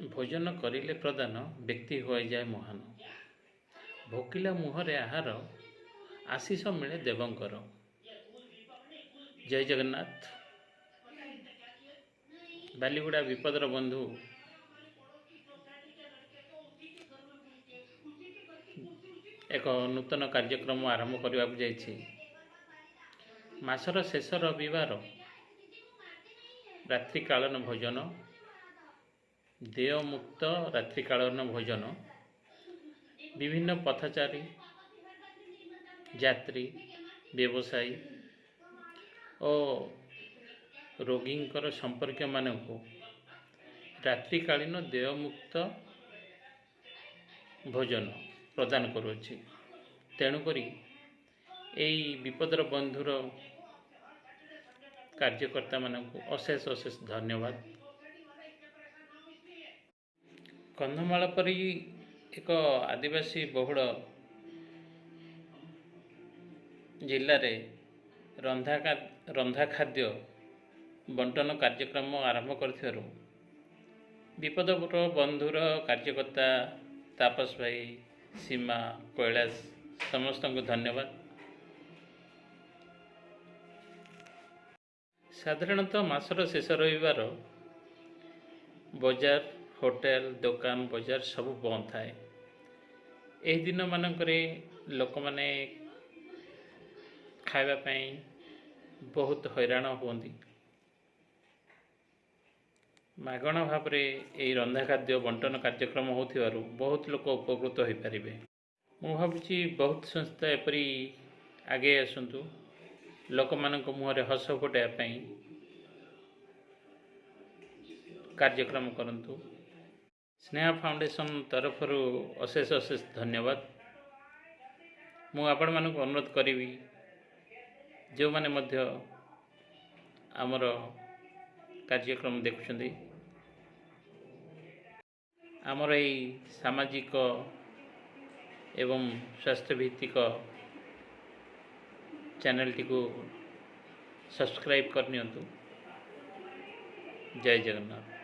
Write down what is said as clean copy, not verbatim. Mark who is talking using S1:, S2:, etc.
S1: भोजन करिले प्रदान व्यक्ति हो जाए महान। भोकिला मुहरे आहार आशीष मिले देवंकर। जय जगन्नाथ। बालीगुड़ा विपदर बंधु एक नूतन कार्यक्रम आरंभ करने को जाइछि। मासर शेष रविवार रात्रिकालन भोजन, देयमुक्त रात्रिकालन भोजन विभिन्न पथचारी, यात्री, व्यवसायी और रोगींकर संपर्क मानक रात्रिकालीन देयमुक्त भोजन प्रदान करुछि। तेणुकरी एई विपदर बंधुर कार्यकर्ता मानक अशेष अशेष धन्यवाद। कंधमाल परी एक आदिवासी बहुल जिले में रंधा खाद्य बंटन कार्यक्रम आरंभ कर विपदपुर बंधुर कार्यकर्ता तापस भाई, सीमा, कैलाश समस्त को धन्यवाद। साधारणतः मासर शेष रविवार बजार, होटेल, दुकान, बजार सब बंद थाए। एही दिन मानकरे लोक माने खाइबा पई बहुत हैरान होती। मागणा भाव में रंधा खाद्य बंटन कार्यक्रम होथिबारु बहुत लोक उपकृत हो पारे। मु भावुची बहुत संस्था एपरी आगे आसतु, लोक मानक मुहरे हस फुटाइबा कार्यक्रम करंतु। स्नेहा फाउंडेशन तरफ अशेष अशेष धन्यवाद। मु आपण मानक अनुरोध करी जो माने मध्य आमर कार्यक्रम देखुछंदी, आमर यही सामाजिक एवं स्वास्थ्य भित्तिक चैनल टी को सब्सक्राइब करनियंतु। जय जगन्नाथ।